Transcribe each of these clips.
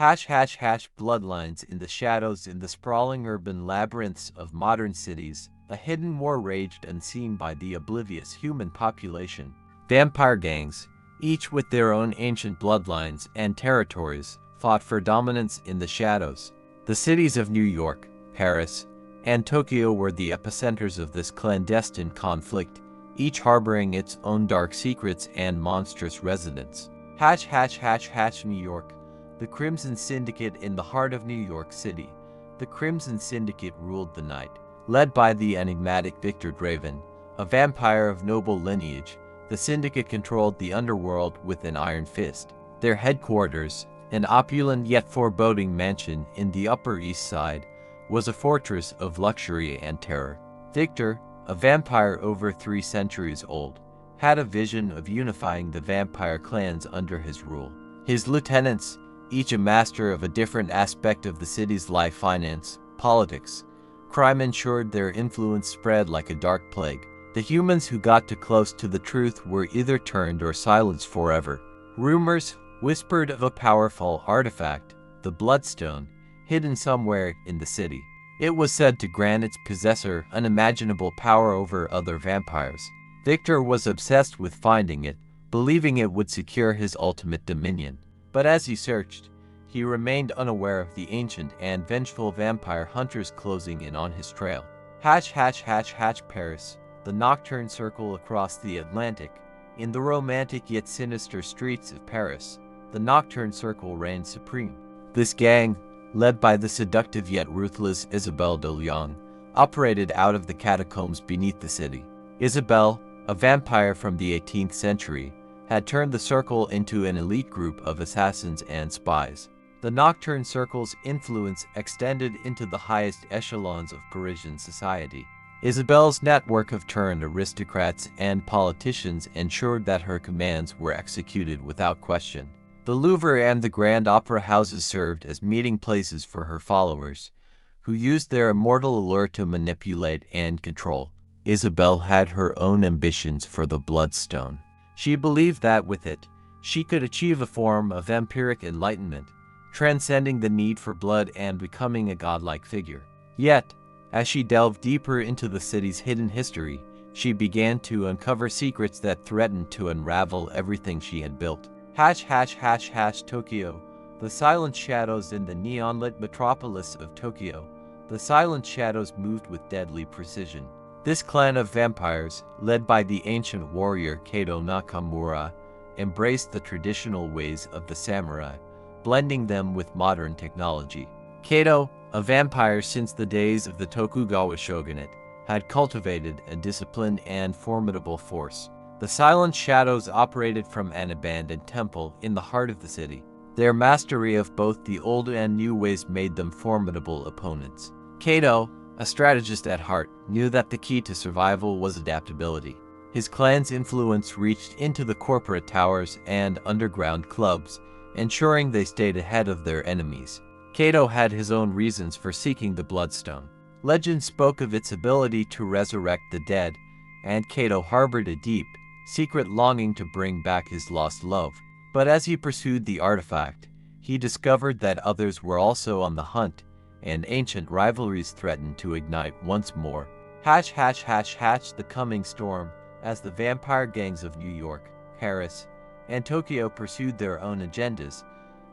Bloodlines in the shadows in the sprawling urban labyrinths of modern cities, a hidden war raged unseen by the oblivious human population. Vampire gangs, each with their own ancient bloodlines and territories, fought for dominance in the shadows. The cities of New York, Paris, and Tokyo were the epicenters of this clandestine conflict, each harboring its own dark secrets and monstrous residents. New York. The Crimson Syndicate in the heart of New York City. The Crimson Syndicate ruled the night. Led by the enigmatic Victor Draven, a vampire of noble lineage, the Syndicate controlled the underworld with an iron fist. Their headquarters, an opulent yet foreboding mansion in the Upper East Side, was a fortress of luxury and terror. Victor, a vampire over 3 centuries old, had a vision of unifying the vampire clans under his rule. His lieutenants, each a master of a different aspect of the city's life: finance, politics, crime, ensured their influence spread like a dark plague. The humans who got too close to the truth were either turned or silenced forever. Rumors whispered of a powerful artifact, the Bloodstone, hidden somewhere in the city. It was said to grant its possessor unimaginable power over other vampires. Victor was obsessed with finding it, believing it would secure his ultimate dominion. But as he searched, he remained unaware of the ancient and vengeful vampire hunters closing in on his trail. Paris, the nocturne circle across the Atlantic. In the romantic yet sinister streets of Paris, the nocturne circle reigned supreme. This gang, led by the seductive yet ruthless Isabelle de Leon, operated out of the catacombs beneath the city. Isabelle, a vampire from the 18th century, had turned the circle into an elite group of assassins and spies. The Nocturne Circle's influence extended into the highest echelons of Parisian society. Isabelle's network of turned aristocrats and politicians ensured that her commands were executed without question. The Louvre and the Grand Opera houses served as meeting places for her followers, who used their immortal allure to manipulate and control. Isabelle had her own ambitions for the Bloodstone. She believed that with it, she could achieve a form of vampiric enlightenment, transcending the need for blood and becoming a godlike figure. Yet, as she delved deeper into the city's hidden history, she began to uncover secrets that threatened to unravel everything she had built. Tokyo. The silent shadows in the neon-lit metropolis of Tokyo. The silent shadows moved with deadly precision. This clan of vampires, led by the ancient warrior Kato Nakamura, embraced the traditional ways of the samurai, blending them with modern technology. Kato, a vampire since the days of the Tokugawa shogunate, had cultivated a disciplined and formidable force. The silent shadows operated from an abandoned temple in the heart of the city. Their mastery of both the old and new ways made them formidable opponents. Kato, a strategist at heart, knew that the key to survival was adaptability. His clan's influence reached into the corporate towers and underground clubs, ensuring they stayed ahead of their enemies. Kato had his own reasons for seeking the Bloodstone. Legend spoke of its ability to resurrect the dead, and Kato harbored a deep, secret longing to bring back his lost love. But as he pursued the artifact, he discovered that others were also on the hunt, and ancient rivalries threatened to ignite once more. The coming storm. As the vampire gangs of New York, Paris, and Tokyo pursued their own agendas,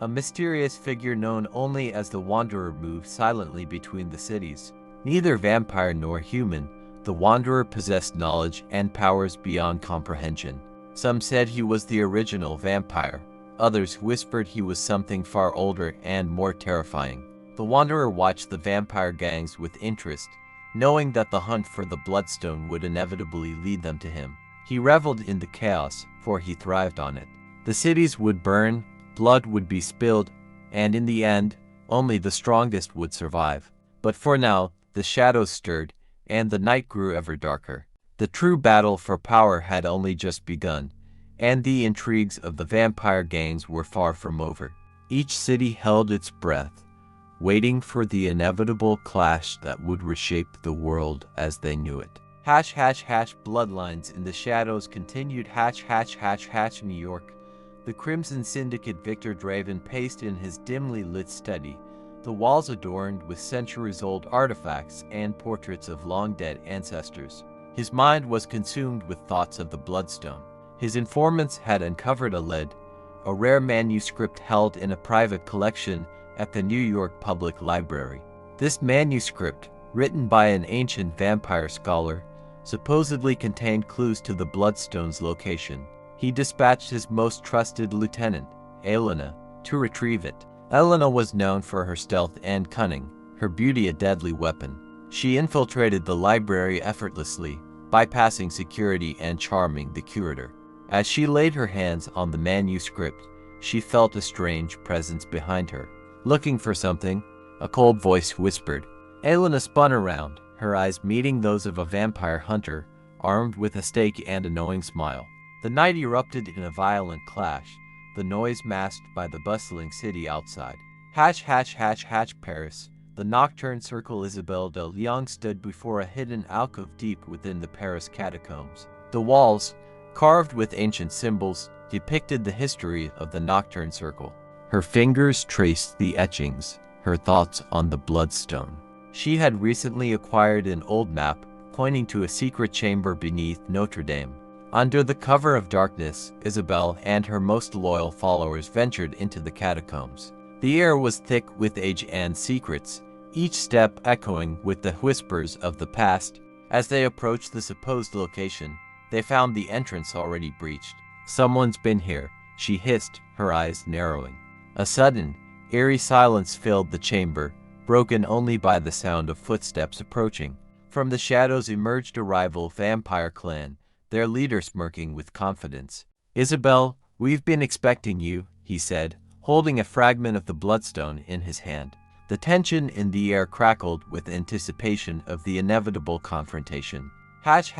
a mysterious figure known only as the Wanderer moved silently between the cities. Neither vampire nor human, the Wanderer possessed knowledge and powers beyond comprehension. Some said he was the original vampire. Others whispered he was something far older and more terrifying. The Wanderer watched the vampire gangs with interest, knowing that the hunt for the Bloodstone would inevitably lead them to him. He reveled in the chaos, for he thrived on it. The cities would burn, blood would be spilled, and in the end, only the strongest would survive. But for now, the shadows stirred, and the night grew ever darker. The true battle for power had only just begun, and the intrigues of the vampire gangs were far from over. Each city held its breath, waiting for the inevitable clash that would reshape the world as they knew it. Bloodlines in the shadows continued. New York. The Crimson Syndicate Victor Draven paced in his dimly lit study, the walls adorned with centuries-old artifacts and portraits of long-dead ancestors. His mind was consumed with thoughts of the Bloodstone. His informants had uncovered a rare manuscript held in a private collection at the New York Public Library. This manuscript, written by an ancient vampire scholar, supposedly contained clues to the Bloodstone's location. He dispatched his most trusted lieutenant, Elena, to retrieve it. Elena was known for her stealth and cunning, her beauty a deadly weapon. She infiltrated the library effortlessly, bypassing security and charming the curator. As she laid her hands on the manuscript, she felt a strange presence behind her. "Looking for something?" a cold voice whispered. Elena spun around, her eyes meeting those of a vampire hunter, armed with a stake and a knowing smile. The night erupted in a violent clash, the noise masked by the bustling city outside. Hatch, Paris. The nocturne circle. Isabelle de Lyon stood before a hidden alcove deep within the Paris catacombs. The walls, carved with ancient symbols, depicted the history of the nocturne circle. Her fingers traced the etchings, her thoughts on the Bloodstone. She had recently acquired an old map pointing to a secret chamber beneath Notre Dame. Under the cover of darkness, Isabelle and her most loyal followers ventured into the catacombs. The air was thick with age and secrets, each step echoing with the whispers of the past. As they approached the supposed location, they found the entrance already breached. "Someone's been here," she hissed, her eyes narrowing. A sudden, eerie silence filled the chamber, broken only by the sound of footsteps approaching. From the shadows emerged a rival vampire clan, their leader smirking with confidence. "Isabelle, we've been expecting you," he said, holding a fragment of the Bloodstone in his hand. The tension in the air crackled with anticipation of the inevitable confrontation. Hatch,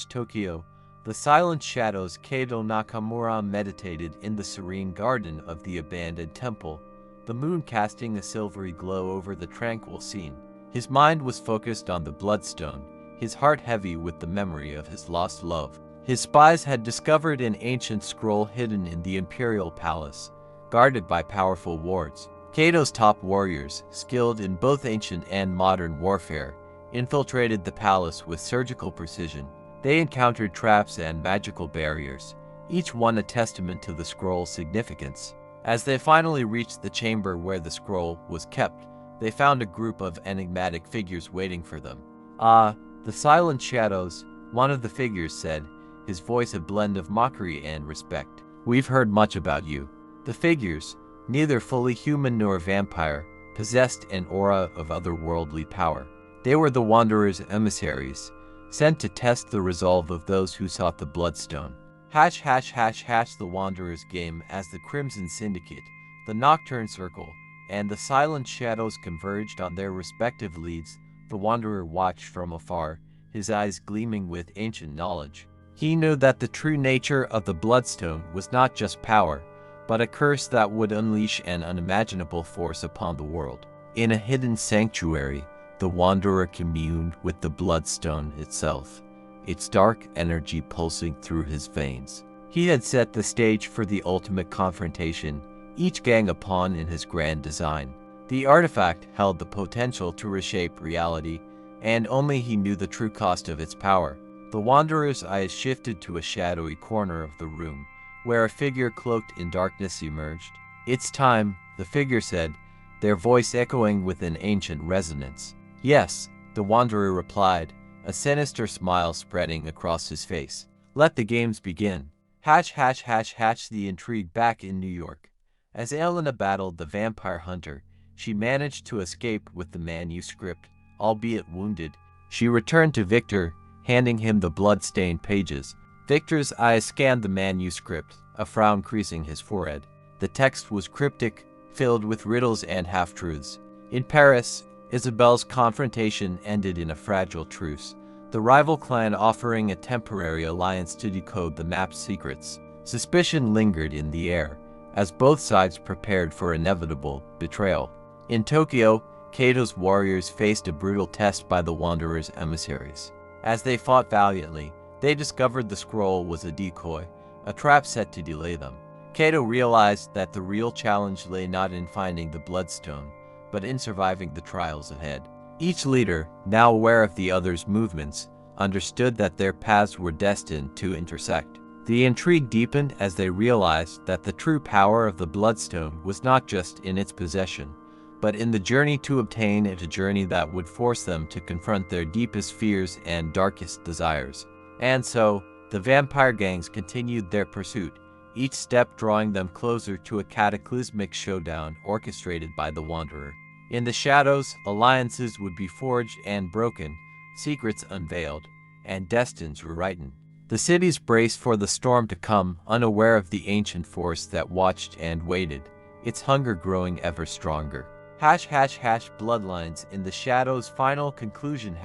Tokyo. The silent shadows. Kato Nakamura meditated in the serene garden of the abandoned temple, the moon casting a silvery glow over the tranquil scene. His mind was focused on the Bloodstone, his heart heavy with the memory of his lost love. His spies had discovered an ancient scroll hidden in the imperial palace, guarded by powerful wards. Kato's top warriors, skilled in both ancient and modern warfare, infiltrated the palace with surgical precision. They encountered traps and magical barriers, each one a testament to the scroll's significance. As they finally reached the chamber where the scroll was kept, they found a group of enigmatic figures waiting for them. "Ah, the silent shadows," one of the figures said, his voice a blend of mockery and respect. "We've heard much about you." The figures, neither fully human nor vampire, possessed an aura of otherworldly power. They were the Wanderer's emissaries, sent to test the resolve of those who sought the Bloodstone. Hatch, the Wanderer's game as the Crimson Syndicate, the Nocturne Circle, and the Silent Shadows converged on their respective leads. The Wanderer watched from afar, his eyes gleaming with ancient knowledge. He knew that the true nature of the Bloodstone was not just power, but a curse that would unleash an unimaginable force upon the world. In a hidden sanctuary, the Wanderer communed with the Bloodstone itself, its dark energy pulsing through his veins. He had set the stage for the ultimate confrontation, each gang a pawn in his grand design. The artifact held the potential to reshape reality, and only he knew the true cost of its power. The Wanderer's eyes shifted to a shadowy corner of the room, where a figure cloaked in darkness emerged. "It's time," the figure said, their voice echoing with an ancient resonance. "Yes," the Wanderer replied, a sinister smile spreading across his face. "Let the games begin." Hatch, the intrigue back in New York. As Elena battled the vampire hunter, she managed to escape with the manuscript, albeit wounded. She returned to Victor, handing him the blood-stained pages. Victor's eyes scanned the manuscript, a frown creasing his forehead. The text was cryptic, filled with riddles and half-truths. In Paris, Isabelle's confrontation ended in a fragile truce, the rival clan offering a temporary alliance to decode the map's secrets. Suspicion lingered in the air, as both sides prepared for inevitable betrayal. In Tokyo, Kato's warriors faced a brutal test by the Wanderer's emissaries. As they fought valiantly, they discovered the scroll was a decoy, a trap set to delay them. Kato realized that the real challenge lay not in finding the Bloodstone, but in surviving the trials ahead. Each leader, now aware of the other's movements, understood that their paths were destined to intersect. The intrigue deepened as they realized that the true power of the Bloodstone was not just in its possession, but in the journey to obtain it, a journey that would force them to confront their deepest fears and darkest desires. And so, the vampire gangs continued their pursuit, each step drawing them closer to a cataclysmic showdown orchestrated by the Wanderer. In the shadows, alliances would be forged and broken, secrets unveiled, and destinies rewritten. The cities braced for the storm to come, unaware of the ancient force that watched and waited, its hunger growing ever stronger. Bloodlines in the shadows. Final conclusion.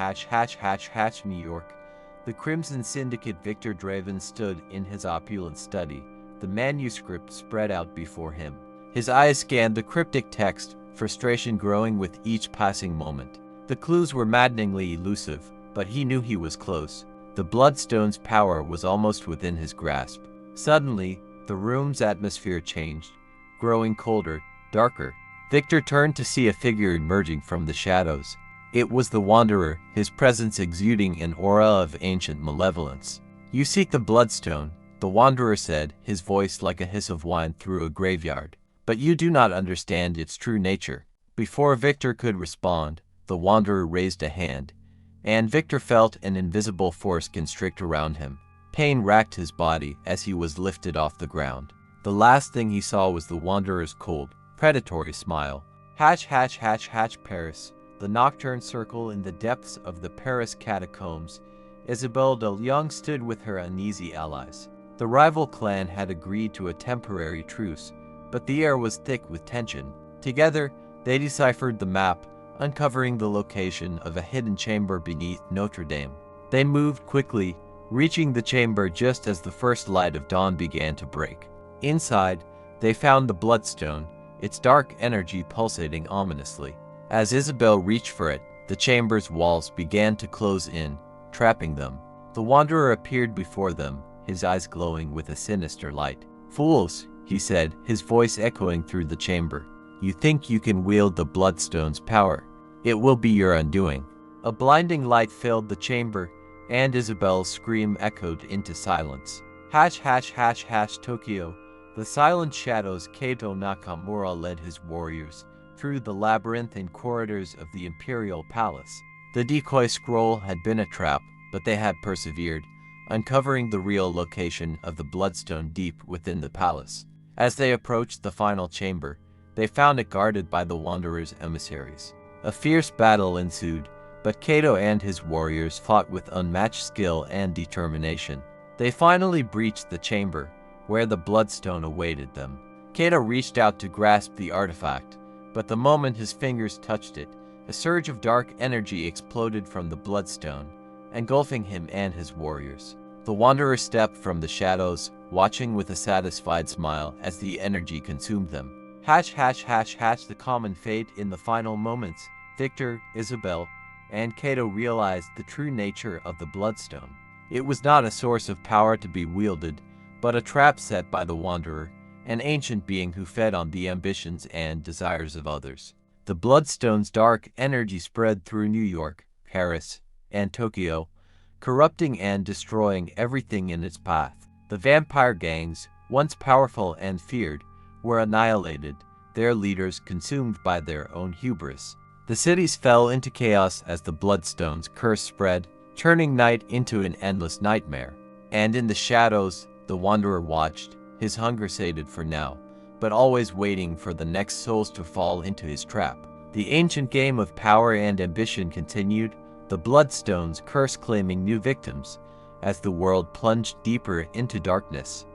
New York. The Crimson Syndicate. Victor Draven stood in his opulent study, the manuscript spread out before him. His eyes scanned the cryptic text, frustration growing with each passing moment. The clues were maddeningly elusive, but he knew he was close. The Bloodstone's power was almost within his grasp. Suddenly, the room's atmosphere changed, growing colder, darker. Victor turned to see a figure emerging from the shadows. It was the Wanderer, his presence exuding an aura of ancient malevolence. "You seek the Bloodstone," the Wanderer said, his voice like a hiss of wine through a graveyard. "But you do not understand its true nature." Before Victor could respond, the Wanderer raised a hand, and Victor felt an invisible force constrict around him. Pain racked his body as he was lifted off the ground. The last thing he saw was the Wanderer's cold, predatory smile. Paris. The nocturne circle in the depths of the Paris catacombs. Isabelle de Leon stood with her uneasy allies. The rival clan had agreed to a temporary truce, but the air was thick with tension. Together, they deciphered the map, uncovering the location of a hidden chamber beneath Notre Dame. They moved quickly, reaching the chamber just as the first light of dawn began to break. Inside, they found the Bloodstone, its dark energy pulsating ominously. As Isabelle reached for it, the chamber's walls began to close in, trapping them. The Wanderer appeared before them, his eyes glowing with a sinister light. "Fools," he said, his voice echoing through the chamber. "You think you can wield the Bloodstone's power. It will be your undoing." A blinding light filled the chamber, and Isabelle's scream echoed into silence. Tokyo. The silent shadows. Kato Nakamura led his warriors through the labyrinthine corridors of the Imperial Palace. The decoy scroll had been a trap, but they had persevered, uncovering the real location of the Bloodstone deep within the palace. As they approached the final chamber, they found it guarded by the Wanderer's emissaries. A fierce battle ensued, but Kato and his warriors fought with unmatched skill and determination. They finally breached the chamber, where the Bloodstone awaited them. Kato reached out to grasp the artifact, but the moment his fingers touched it, a surge of dark energy exploded from the Bloodstone, engulfing him and his warriors. The Wanderer stepped from the shadows, watching with a satisfied smile as the energy consumed them. The common fate. In the final moments, Victor, Isabelle, and Kato realized the true nature of the Bloodstone. It was not a source of power to be wielded, but a trap set by the Wanderer, an ancient being who fed on the ambitions and desires of others. The Bloodstone's dark energy spread through New York, Paris, and Tokyo, corrupting and destroying everything in its path. The vampire gangs, once powerful and feared, were annihilated, their leaders consumed by their own hubris. The cities fell into chaos as the Bloodstone's curse spread, turning night into an endless nightmare. And in the shadows, the Wanderer watched, his hunger sated for now, but always waiting for the next souls to fall into his trap. The ancient game of power and ambition continued, the Bloodstone's curse claiming new victims, as the world plunged deeper into darkness.